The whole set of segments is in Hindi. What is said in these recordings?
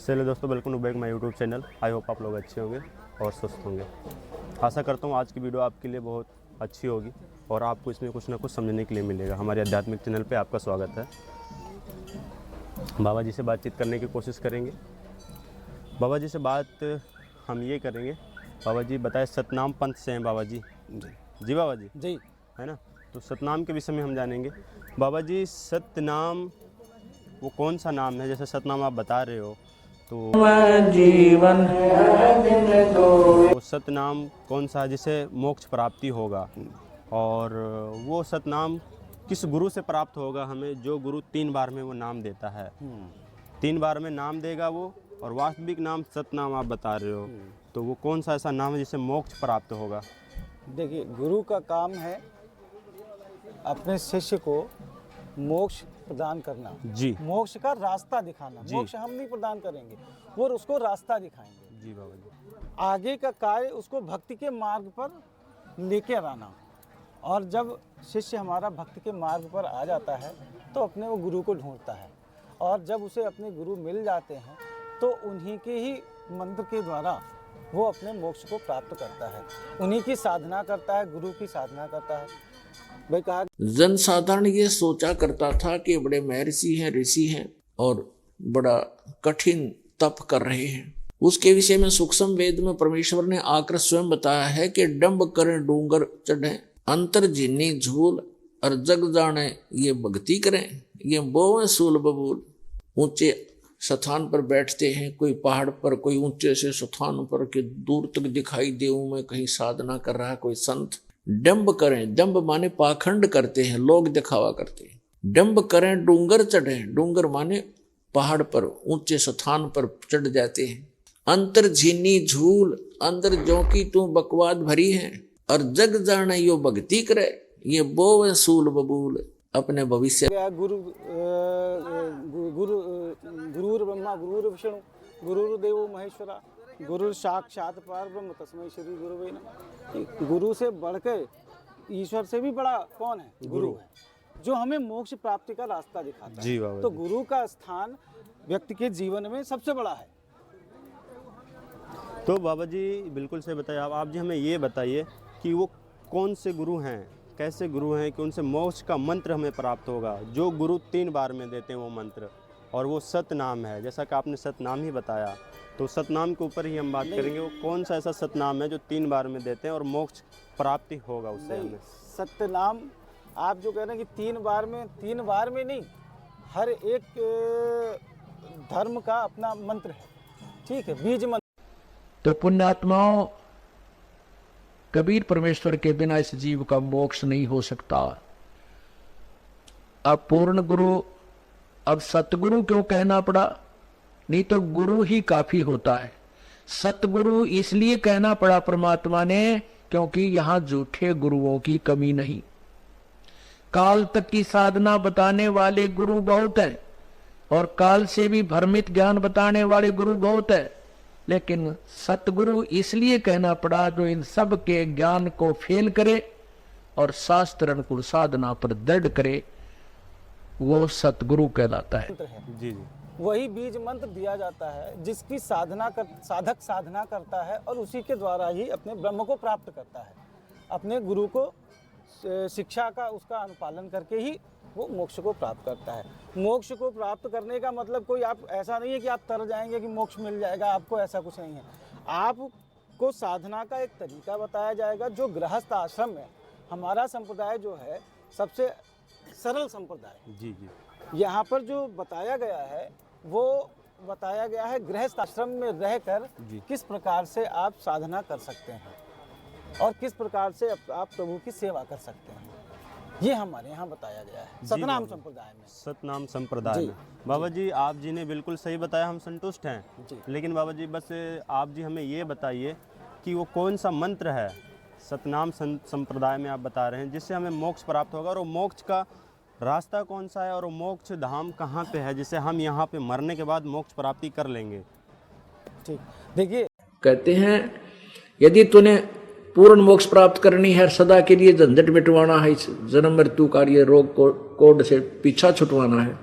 चलिए दोस्तों, welcome to back my YouTube channel. I hope आप लोग अच्छे होंगे और स्वस्थ होंगे। आशा करता हूँ आज की वीडियो आपके लिए बहुत अच्छी होगी और आपको इसमें कुछ ना कुछ समझने के लिए मिलेगा। हमारे आध्यात्मिक चैनल पे आपका स्वागत है। बाबा जी से बातचीत करने की कोशिश करेंगे। बाबा जी से बात हम ये करेंगे। बाबा जी बताए सतनाम पंथ से हैं बाबा जी। जी बाबा जी जी है ना। तो सतनाम के विषय में हम जानेंगे। बाबा जी सतनाम वो कौन सा नाम है? जैसे सतनाम आप बता रहे हो तो जीवन वो सतनाम कौन सा है जिसे मोक्ष प्राप्ति होगा, और वो सतनाम किस गुरु से प्राप्त होगा हमें? जो गुरु 3 बार में वो नाम देता है, 3 बार में नाम देगा वो, और वास्तविक नाम सतनाम आप बता रहे हो, तो वो कौन सा ऐसा नाम है जिसे मोक्ष प्राप्त होगा? देखिए, गुरु का काम है अपने शिष्य को मोक्ष प्रदान करना। जी मोक्ष का रास्ता दिखाना। मोक्ष हम नहीं प्रदान करेंगे, वो उसको रास्ता दिखाएंगे। जी बाबा जी। आगे का कार्य उसको भक्ति के मार्ग पर लेके आना। और जब शिष्य हमारा भक्ति के मार्ग पर आ जाता है तो अपने वो गुरु को ढूंढता है, और जब उसे अपने गुरु मिल जाते हैं तो उन्हीं के ही मंत्र के द्वारा वो अपने मोक्ष को प्राप्त करता है। उन्हीं की साधना करता है, गुरु की साधना करता है। भाई कहा जनसाधारण ये सोचा करता था कि बड़े महर्षि हैं, ऋषि हैं और बड़ा कठिन तप कर रहे हैं। उसके विषय में सूक्ष्म वेद में परमेश्वर ने आकर स्वयं बताया है कि डंब करें डूंगर चढ़े, अंतर जिन्नी झूल और जग जाने ये भक्ति करें, ये बोवे सूल बबूल। ऊंचे स्थान पर बैठते हैं, कोई पहाड़ पर, कोई ऊंचे से स्थान पर कि दूर तक दिखाई देऊं मैं, कहीं साधना कर रहा है कोई संत। डंब करें, डंब माने पाखंड करते हैं, लोग दिखावा करते हैं। डंब करें डूंगर चढ़े, डूंगर माने पहाड़ पर ऊंचे स्थान पर चढ़ जाते हैं। अंतर झीनी झूल, अंदर जो की तू बकवाद भरी है, और जग जाने यो भक्ति करे, ये बोवे सूल बबूल। अपने भविष्य गुरु गुरु गुरुर ब्रह्मा गुरुर विष्णु गुरुर्देवो महेश्वरा गुरु साक्षात परब्रह्म तस्मै श्री गुरुवे नमः। गुरु से बढ़कर, ईश्वर से भी बड़ा कौन है? गुरु है, जो हमें मोक्ष प्राप्ति का रास्ता दिखाता जी है। बाबा तो जी। गुरु का स्थान व्यक्ति के जीवन में सबसे बड़ा है। तो बाबा जी बिल्कुल से बताइए। आप जी हमें ये बताइए कि वो कौन से गुरु हैं, कैसे गुरु हैं कि उनसे मोक्ष का मंत्र हमें प्राप्त होगा? जो गुरु 3 बार में देते हैं वो मंत्र, और वो सतनाम है। जैसा कि आपने सतनाम ही बताया, तो सतनाम के ऊपर ही हम बात करेंगे। वो कौन सा ऐसा सतनाम है जो 3 बार में देते हैं और मोक्ष प्राप्ति होगा उससे हमें? सत्य नाम आप जो कह रहे हैं कि 3 बार में नहीं, हर एक धर्म का अपना मंत्र है। ठीक है, बीज मंत्र। तो पुण्यात्माओं, कबीर परमेश्वर के बिना इस जीव का मोक्ष नहीं हो सकता। अब पूर्ण गुरु, अब सतगुरु क्यों कहना पड़ा? नहीं तो गुरु ही काफी होता है। सतगुरु इसलिए कहना पड़ा परमात्मा ने क्योंकि यहां झूठे गुरुओं की कमी नहीं। काल तक की साधना बताने वाले गुरु बहुत हैं, और काल से भी भ्रमित ज्ञान बताने वाले गुरु बहुत है, लेकिन सतगुरु इसलिए कहना पड़ा जो इन सब के ज्ञान को फेल करे और शास्त्र अनुकूल साधना पर दृढ़ करे, वो सतगुरु कहलाता है। जी जी। वही बीज मंत्र दिया जाता है जिसकी साधक साधना करता है, और उसी के द्वारा ही अपने ब्रह्म को प्राप्त करता है। अपने गुरु को शिक्षा का उसका अनुपालन करके ही वो मोक्ष को प्राप्त करता है। मोक्ष को प्राप्त करने का मतलब कोई आप ऐसा नहीं है कि आप तर जाएंगे कि मोक्ष मिल जाएगा आपको, ऐसा कुछ नहीं है। आपको साधना का एक तरीका बताया जाएगा जो गृहस्थ आश्रम है। हमारा संप्रदाय जो है सबसे सरल संप्रदाय। जी जी। यहाँ पर जो बताया गया है वो बताया गया है गृहस्थ आश्रम में रहकर किस प्रकार से आप साधना कर सकते हैं और किस प्रकार से आप प्रभु की सेवा कर सकते हैं। ये हमारे यहाँ बताया गया है सतनाम संप्रदाय में। सतनाम संप्रदाय में बाबा जी, आप जी ने बिल्कुल सही बताया, हम संतुष्ट हैं जी। लेकिन बाबा जी बस आप जी हमें ये बताइए कि वो कौन सा मंत्र है सतनाम संप्रदाय में आप बता रहे हैं जिससे हमें मोक्ष प्राप्त होगा, और वो मोक्ष का रास्ता कौन सा है, और वो मोक्ष धाम कहाँ पे है जिसे हम यहाँ पे मरने के बाद मोक्ष प्राप्ति कर लेंगे? ठीक, देखिए कहते हैं यदि तूने पूर्ण मोक्ष प्राप्त करनी है, सदा के लिए झंझट मिटवाना है, इस जन्म मृत्यु कार्य रोग कोड से पीछा छुटवाना है,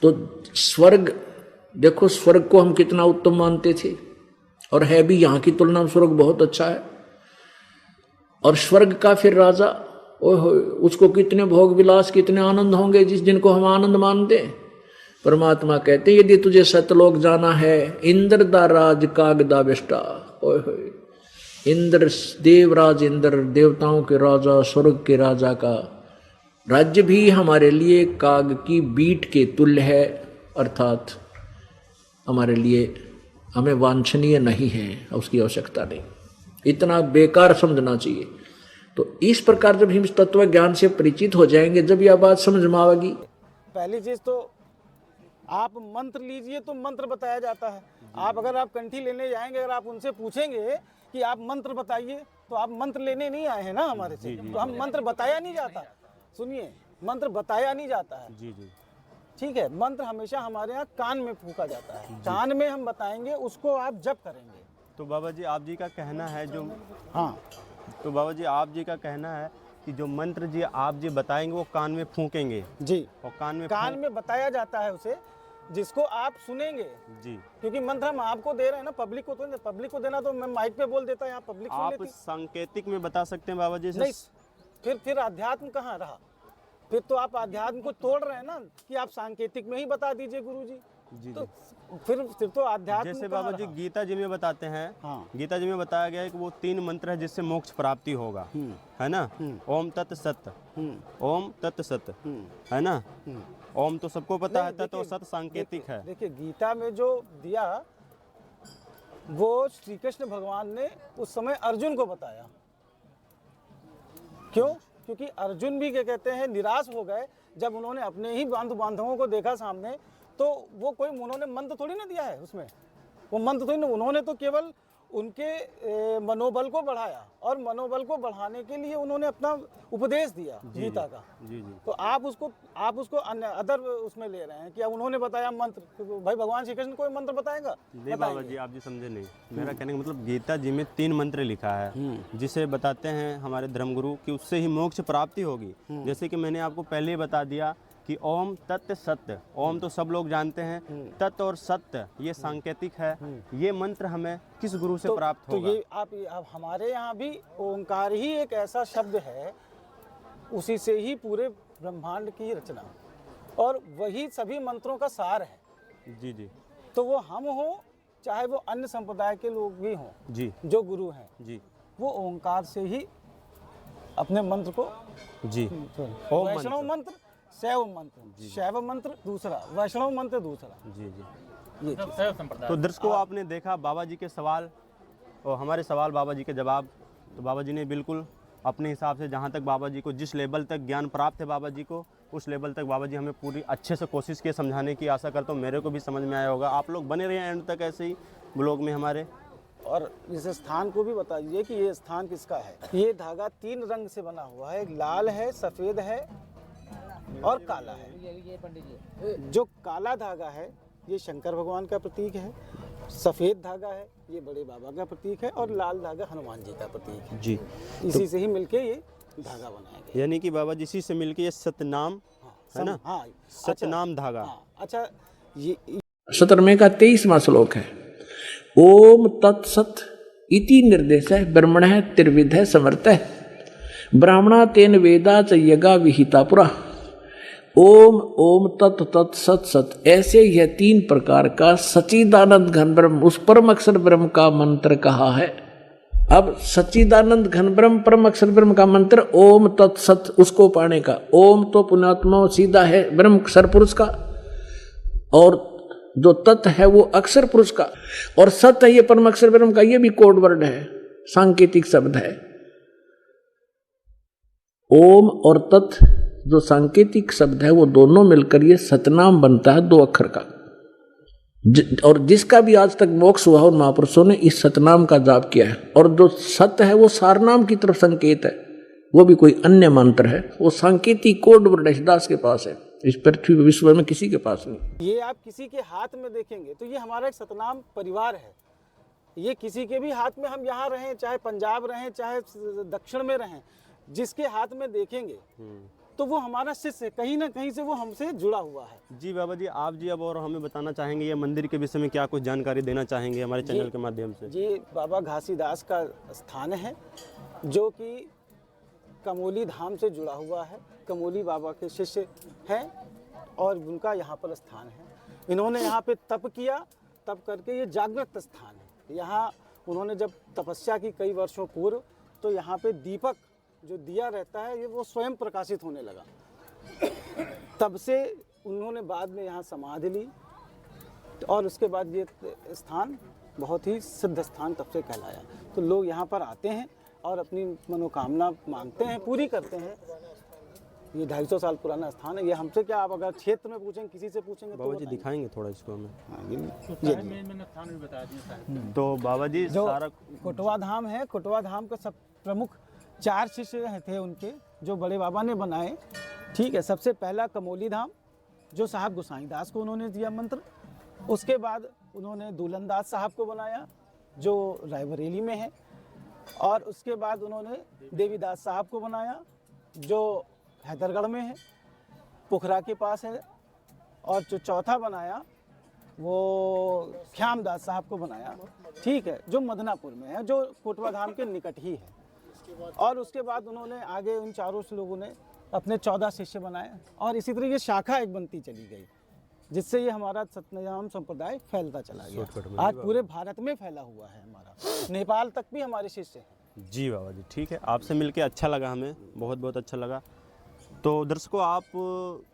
तो स्वर्ग देखो स्वर्ग को हम कितना उत्तम मानते थे, और है भी यहाँ की तुलना में स्वर्ग बहुत अच्छा है। और स्वर्ग का फिर राजा, ओहो, उसको कितने भोग विलास, कितने आनंद होंगे जिस जिनको हम आनंद मानते हैं। परमात्मा कहते यदि तुझे सतलोक जाना है, इंद्र दा राज कागदा बेष्टा, ओहो, इंद्र देवराज, इंद्र देवताओं के राजा, स्वर्ग के राजा का राज्य भी हमारे लिए काग की बीट के तुल्य है, अर्थात हमारे लिए हमें वांछनीय नहीं है, उसकी आवश्यकता नहीं, इतना बेकार समझना चाहिए। तो इस प्रकार जब हम तत्व ज्ञान से परिचित हो जाएंगे, जब यह बात समझ में आएगी। पहली चीज तो आप मंत्र लीजिए तो मंत्र बताया जाता है। आप अगर आप कंठी लेने जाएंगे, अगर आप उनसे पूछेंगे कि आप मंत्र बताइए, तो आप मंत्र लेने नहीं आए हैं ना हमारे से, तो हम मंत्र बताया नहीं जाता। सुनिए, मंत्र बताया नहीं जाता है। जी जी, ठीक है, मंत्र हमेशा हमारे यहाँ कान में फूंका जाता है, कान में हम बताएंगे, उसको आप जप करेंगे। तो बाबा जी आप जी का कहना है जो, हाँ, तो बाबा जी आप जी का कहना है कि जो मंत्र जी आप जी बताएंगे वो कान में फूकेंगे, जी, और कान में बताया जाता है उसे, जिसको आप सुनेंगे। जी, क्योंकि मंत्र हम आपको दे रहे हैं ना, पब्लिक को तो, पब्लिक को देना तो मैं माइक पे बोल देता, यहाँ पब्लिक सुन आप लेती। सांकेतिक में बता सकते हैं बाबा जी से? नहीं, फिर अध्यात्म कहाँ रहा? फिर तो आप अध्यात्म को तोड़ रहे हैं ना, कि आप सांकेतिक में ही बता दीजिए गुरुजी। जी तो फिर तो अध्यात्म जैसे कहाँ बाबा जी रहा? गीता जी में बताते हैं, हाँ। गीता जी में बताया गया है कि वो 3 मंत्र है जिससे मोक्ष प्राप्ति होगा, है ना? ओम तत् सत, ओम तत् सत, है ना? ओम तो सबको पता है, तत् और सत सांकेतिक है। देखिए, गीता में जो दिया वो श्री कृष्ण भगवान ने उस समय अर्जुन को बताया। क्यों? क्योंकि अर्जुन भी क्या कहते हैं, निराश हो गए जब उन्होंने अपने ही बांधवों को देखा सामने। तो वो कोई उन्होंने मंत्र थोड़ी ना दिया है उसमें, वो मंत्र थोड़ी ना, उन्होंने तो केवल उनके मनोबल को बढ़ाया, और मनोबल को बढ़ाने के लिए उन्होंने अपना उपदेश दिया गीता का। जी जी, तो आप उसको अन्य अदर उसमें ले रहे हैं कि अब उन्होंने बताया मंत्र, तो भाई भगवान श्री कृष्ण कोई मंत्र बताएगा? नहीं बाबा जी आप जी समझे नहीं, मेरा कहने का मतलब गीता जी में 3 मंत्र लिखा है जिसे बताते हैं हमारे धर्मगुरु कि उससे ही मोक्ष प्राप्ति होगी। जैसे कि मैंने आपको पहले ही बता दिया कि ओम तत् सत्य, ओम तो सब लोग जानते हैं, तत् और सत्य ये सांकेतिक है। ये मंत्र हमें किस गुरु से प्राप्त होगा? तो ये आप हमारे यहाँ भी ओंकार ही एक ऐसा शब्द है, उसी से ही पूरे ब्रह्मांड की रचना, और वही सभी मंत्रों का सार है। जी जी, तो वो हम हो चाहे वो अन्य संप्रदाय के लोग भी हों, जी जो गुरु हैं, जी, वो ओंकार से ही अपने मंत्र को, जी, वैष्णव मंत्र, शैव मंत्र, शैव मंत्र दूसरा, वैष्णव मंत्र दूसरा। जी जी। ये चीज़। तो दर्शकों आपने देखा बाबा जी के सवाल और हमारे सवाल, बाबा जी के जवाब। तो बाबा जी ने बिल्कुल अपने हिसाब से, जहाँ तक बाबा जी को जिस लेवल तक ज्ञान प्राप्त है बाबा जी को, उस लेवल तक बाबा जी हमें पूरी अच्छे से कोशिश की समझाने की। आशा करता हूँ मेरे को भी समझ में आया होगा। आप लोग बने रहिए एंड तक ऐसे ही ब्लॉग में हमारे। और इस स्थान को भी बताइए कि ये स्थान किसका है। ये धागा 3 रंग से बना हुआ है, लाल है, सफ़ेद है और काला है। जो काला धागा है ये शंकर भगवान का प्रतीक है, सफ़ेद धागा है ये बड़े बाबा का प्रतीक है, और लाल धागा हनुमान जी का प्रतीक है। जी, इसी से ही मिलके ये धागा बनाया गया। यानी कि बाबा जी इसी से मिलके ये सतनाम है ना? हाँ, सतनाम धागा। हाँ, अच्छा, ये 17वें का 23वां श्लोक है। ओम तत्सत इति निर्देश है ब्रह्मण है त्रिविध है समर्थ है ब्राह्मणा तेन वेदा च यज्ञा विहिता पुरा। ओम ओम तत् तत् सत सत, ऐसे यह 3 प्रकार का सच्चिदानंद घन ब्रह्म, उस परम अक्षर ब्रह्म का मंत्र कहा है। अब सच्चिदानंद घन ब्रह्म परम अक्षर ब्रह्म का मंत्र ओम तत् सत, उसको पाने का। ओम तो पुण्यात्मा सीधा है ब्रह्म सरपुरुष का, और जो तत् है वो अक्षर पुरुष का, और सत है ये परम अक्षर ब्रह्म का। ये भी कोड वर्ड है, सांकेतिक शब्द है। ओम और तत् जो सांकेतिक शब्द है वो दोनों मिलकर ये सतनाम बनता है, 2 अक्षर का। और जिसका भी आज तक मोक्ष हुआ उन महापुरुषों ने इस सतनाम का जाप किया है। और जो सत्य है वो सारनाम की तरफ संकेत है, वो भी कोई अन्य मंत्र है, वो सांकेतिक कोड वर्ड दास के पास है, इस पृथ्वी विश्व में किसी के पास नहीं। ये आप किसी के हाथ में देखेंगे तो ये हमारा एक सतनाम परिवार है। ये किसी के भी हाथ में, हम यहाँ रहें, चाहे पंजाब रहें, चाहे दक्षिण में रहें, जिसके हाथ में देखेंगे तो वो हमारा शिष्य है, कहीं ना कहीं से वो हमसे जुड़ा हुआ है। जी बाबा जी, आप जी अब और हमें बताना चाहेंगे ये मंदिर के विषय में क्या कुछ जानकारी देना चाहेंगे हमारे चैनल के माध्यम से? ये बाबा घासीदास का स्थान है जो कि कमोली धाम से जुड़ा हुआ है। कमोली बाबा के शिष्य हैं और उनका यहाँ पर स्थान है। इन्होंने यहाँ पे तप किया, तप करके ये जागृत स्थान है। यहाँ उन्होंने जब तपस्या की कई वर्षों पूर्व, तो यहाँ पे दीपक जो दिया रहता है ये वो स्वयं प्रकाशित होने लगा। तब से उन्होंने बाद में यहाँ समाधि ली और उसके बाद ये स्थान बहुत ही सिद्ध स्थान तब से कहलाया। तो लोग यहाँ पर आते हैं और अपनी मनोकामना मांगते हैं, पूरी करते हैं। ये 250 साल पुराना स्थान है। ये हमसे क्या, आप अगर क्षेत्र में पूछेंगे, किसी से पूछेंगे तो बाबा जी दिखाएंगे थोड़ा इसको हमें। ये तो बाबा जी जो सारा कोटवा धाम है, कोटवा धाम के सब प्रमुख 4 शिष्य थे उनके, जो बड़े बाबा ने बनाए। ठीक है, सबसे पहला कमोली धाम जो साहब गोसाई दास को उन्होंने दिया मंत्र। उसके बाद उन्होंने दूलन दास साहब को बनाया जो रायबरेली में है। और उसके बाद उन्होंने देवीदास साहब को बनाया जो हैदरगढ़ में है, पोखरा के पास है। और जो चौथा बनाया वो ख्यामदास साहब को बनाया, ठीक है, जो मदनापुर में है, जो कोटवा धाम के निकट ही है। और उसके बाद उन्होंने आगे उन चारों लोगों ने अपने 14 शिष्य बनाए और इसी तरह ये शाखा एक बनती चली गई, जिससे ये हमारा सतनाम संप्रदाय फैलता चला गया। आज पूरे भारत में फैला हुआ है हमारा, नेपाल तक भी हमारे शिष्य हैं। जी बाबा जी, ठीक है, आपसे मिलके अच्छा लगा, हमें बहुत बहुत अच्छा लगा। तो दर्शकों, आप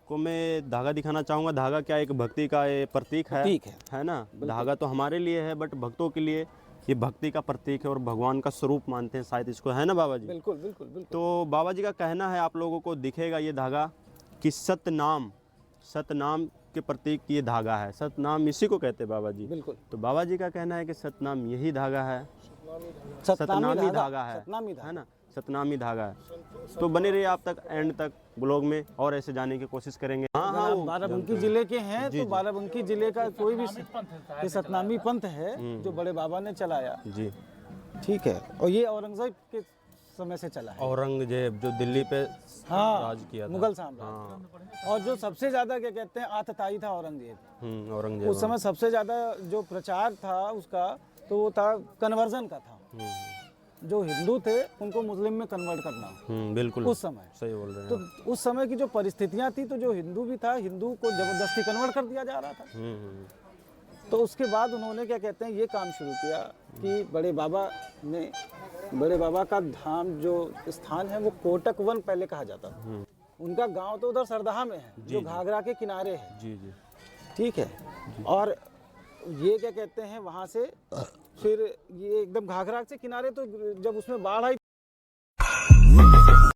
को मैं धागा दिखाना चाहूँगा। धागा क्या एक भक्ति का ये प्रतीक है ना। धागा तो हमारे लिए है, बट भक्तों के लिए ये भक्ति का प्रतीक है और भगवान का स्वरूप मानते हैं शायद इसको, है ना बाबा जी? बिल्कुल बिल्कुल बिल्कुल। तो बाबा जी का कहना है, आप लोगों को दिखेगा ये धागा कि सतनाम के प्रतीक ये धागा है। सतनाम इसी को कहते हैं बाबा जी। बिल्कुल। तो बाबा जी का कहना है कि सतनाम यही धागा है, सतनामी धागा है ना, सतनामी धागा है। तो बने रहिए आप तक, एंड तक ब्लॉग में, और ऐसे जाने की कोशिश करेंगे। हाँ, बाराबंकी जिले के हैं तो बाराबंकी जिले का कोई भी ये सतनामी पंथ है जो बड़े बाबा ने चलाया। जी, ठीक है। और ये औरंगजेब के समय से चला है। औरंगजेब जो दिल्ली पे राज किया था, मुगल साम्राज्य। और जो सबसे ज्यादा क्या कहते हैं आतताई था औरंगजेब। औरंगजेब उस समय सबसे ज्यादा जो प्रचार था उसका, तो वो था कन्वर्जन का था। जो हिंदू थे उनको मुस्लिम में कन्वर्ट करना। बिल्कुल उस समय सही बोल रहे हैं। तो उस समय की जो परिस्थितियां थी, तो जो हिंदू भी था, हिंदू को जबरदस्ती कन्वर्ट कर दिया जा रहा था। तो उसके बाद उन्होंने क्या कहते हैं ये काम शुरू किया कि बड़े बाबा का धाम जो स्थान है वो कोटक वन पहले कहा जाता था। उनका गांव तो उधर सरदाहा में है, जो घाघरा के किनारे है। जी जी, ठीक है। और ये क्या कहते हैं वहाँ से फिर ये एकदम घाघरा से किनारे, तो जब उसमें बाढ़ आई